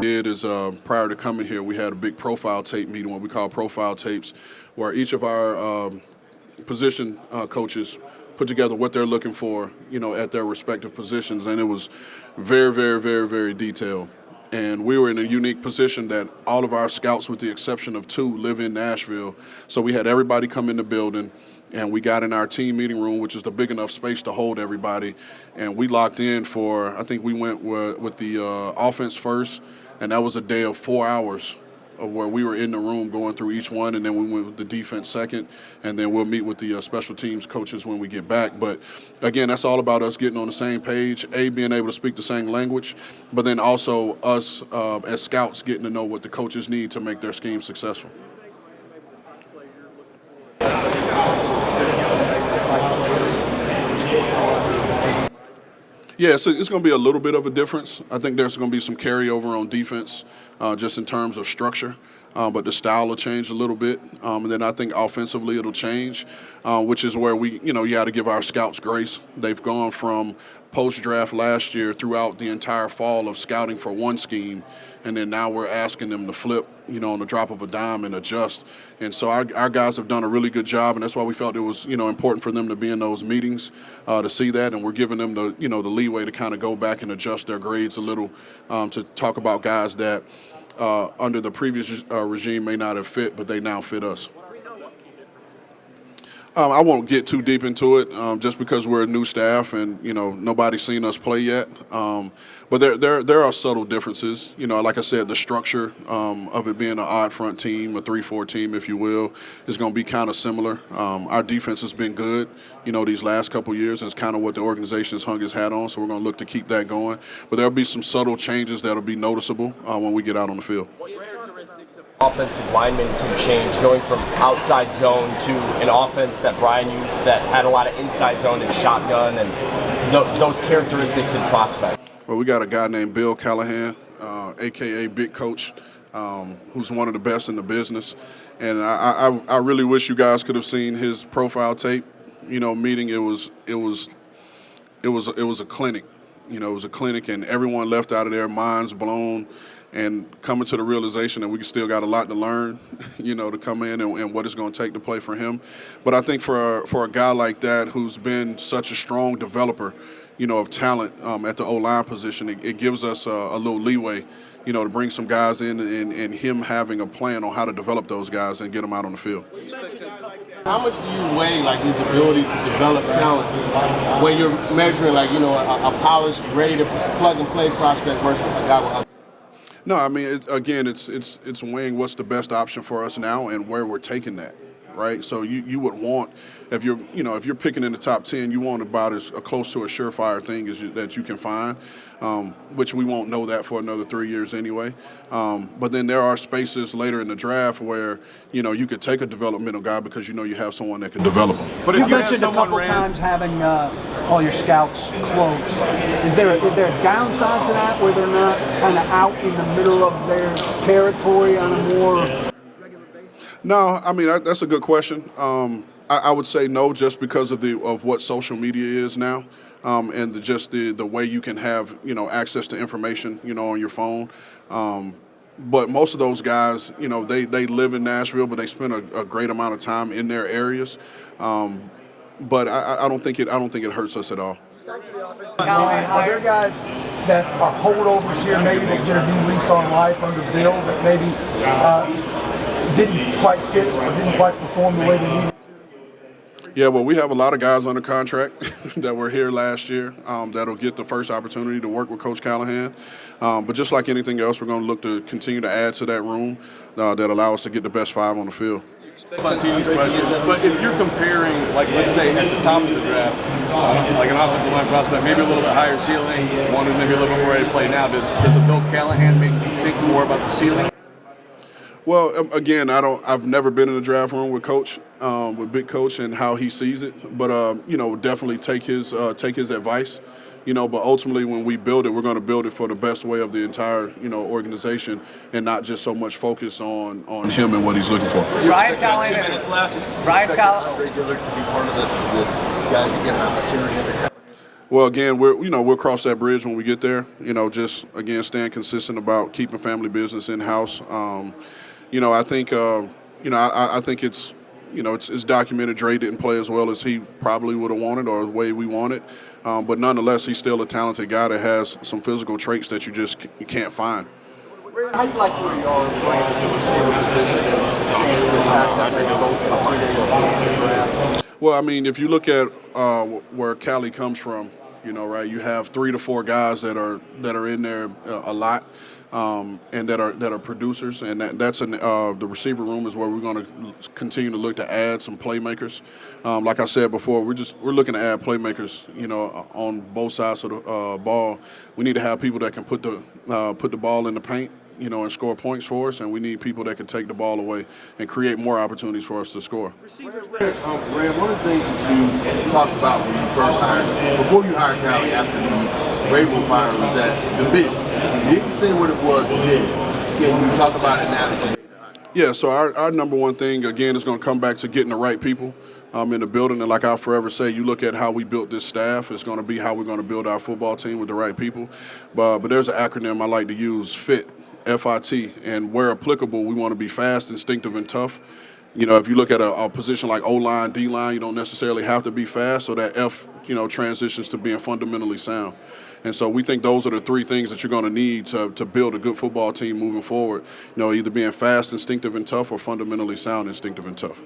did is prior to coming here, we had a big profile tape meeting, what we call profile tapes, where each of our position coaches put together what they're looking for, at their respective positions, and it was very, very, very, very detailed. And we were in a unique position that all of our scouts, with the exception of 2, live in Nashville. So we had everybody come in the building, and we got in our team meeting room, which is the big enough space to hold everybody. And we locked in for, I think we went with the offense first, and that was a day of 4 hours of where we were in the room going through each one, and then we went with the defense second, and then we'll meet with the special teams coaches when we get back. But again, that's all about us getting on the same page, being able to speak the same language, but then also us as scouts getting to know what the coaches need to make their scheme successful. Yeah, so it's going to be a little bit of a difference. I think there's going to be some carryover on defense, just in terms of structure, but the style will change a little bit. And then I think offensively it'll change, which is where you got to give our scouts grace. They've gone from post-draft last year throughout the entire fall of scouting for one scheme, and then now we're asking them to flip, on the drop of a dime and adjust. And so our guys have done a really good job, and that's why we felt it was, important for them to be in those meetings to see that, and we're giving them the, the leeway to kind of go back and adjust their grades a little, to talk about guys that under the previous regime may not have fit, but they now fit us. I won't get too deep into it, just because we're a new staff and nobody's seen us play yet. But there are subtle differences. Like I said, the structure of it being an odd front team, a 3-4 team, if you will, is going to be kind of similar. Our defense has been good, these last couple years, and it's kind of what the organization has hung its hat on. So we're going to look to keep that going. But there'll be some subtle changes that'll be noticeable when we get out on the field. Offensive linemen can change, going from outside zone to an offense that Brian used that had a lot of inside zone and shotgun, and those characteristics and prospects. Well, we got a guy named Bill Callahan, a.k.a. Big Coach, who's one of the best in the business. And I really wish you guys could have seen his profile tape, meeting. It was a clinic. It was a clinic, and everyone left out of there minds blown, and coming to the realization that we still got a lot to learn, to come in and what it's going to take to play for him. But I think for a guy like that who's been such a strong developer, of talent at the O-line position, it gives us a little leeway, to bring some guys in and him having a plan on how to develop those guys and get them out on the field. How much do you weigh his ability to develop talent when you're measuring a polished, ready to plug and play prospect versus a guy with? No, I mean, it's weighing what's the best option for us now and where we're taking that, right? So you would want, if you're picking in the top 10, you want about as close to a surefire thing that you can find, which we won't know that for another 3 years anyway. But then there are spaces later in the draft where you could take a developmental guy because you have someone that can develop him. But you mentioned a couple times having all your scouts close. Is there a downside to that where they're not kind of out in the middle of their territory on a more regular basis? No, I mean that's a good question. I would say no, just because of what social media is now, and the way you can have access to information on your phone. But most of those guys, they live in Nashville, but they spend a great amount of time in their areas. But I don't think it hurts us at all. Are there guys that are holdovers here, maybe that get a new lease on life under Bill, that maybe didn't quite fit or didn't quite perform the way they needed? Yeah, well, we have a lot of guys under contract that were here last year that'll get the first opportunity to work with Coach Callahan. But just like anything else, we're going to look to continue to add to that room that allow us to get the best 5 on the field. But if you're comparing, let's say at the top of the draft, like an offensive line prospect, maybe a little bit higher ceiling, one who's maybe a little bit more ready to play now, does a Bill Callahan make you think more about the ceiling? Well, again, I've never been in the draft room with Coach, with Big Coach, and how he sees it. But definitely take his advice. But ultimately, when we build it, we're going to build it for the best way of the entire organization, and not just so much focus on him and what he's looking for. Brian Callahan. 2 minutes left. Brian Callahan. Regular to be part of the guys that get an opportunity. Well, again, we'll cross that bridge when we get there. Just again, staying consistent about keeping family business in house. I think I think it's documented. Dre didn't play as well as he probably would have wanted or the way we wanted, but nonetheless, he's still a talented guy that has some physical traits that you can't find. How you like where you are playing at the receiver position and changing the attack that they both behind it? Well, I mean, if you look at where Cali comes from, right, you have 3 to 4 guys that are in there a lot, and that are producers, and that's the receiver room is where we're going to continue to look to add some playmakers. Like I said before, we're looking to add playmakers, on both sides of the ball. We need to have people that can put the ball in the paint, and score points for us, and we need people that can take the ball away and create more opportunities for us to score. Brad, one of the things that you talked about when you first hired, before you hired Cali after the Rabel fire, was that division. You didn't say what it was today. Can you talk about it now that you made the hire? Yeah, so our number one thing, again, is going to come back to getting the right people in the building. And like I'll forever say, you look at how we built this staff, it's going to be how we're going to build our football team with the right people. But there's an acronym I like to use, FIT. FIT, and where applicable, we want to be fast, instinctive, and tough. If you look at a position like O-line, D-line, you don't necessarily have to be fast, so that F, transitions to being fundamentally sound. And so we think those are the 3 things that you're going to need to build a good football team moving forward. Either being fast, instinctive, and tough, or fundamentally sound, instinctive, and tough.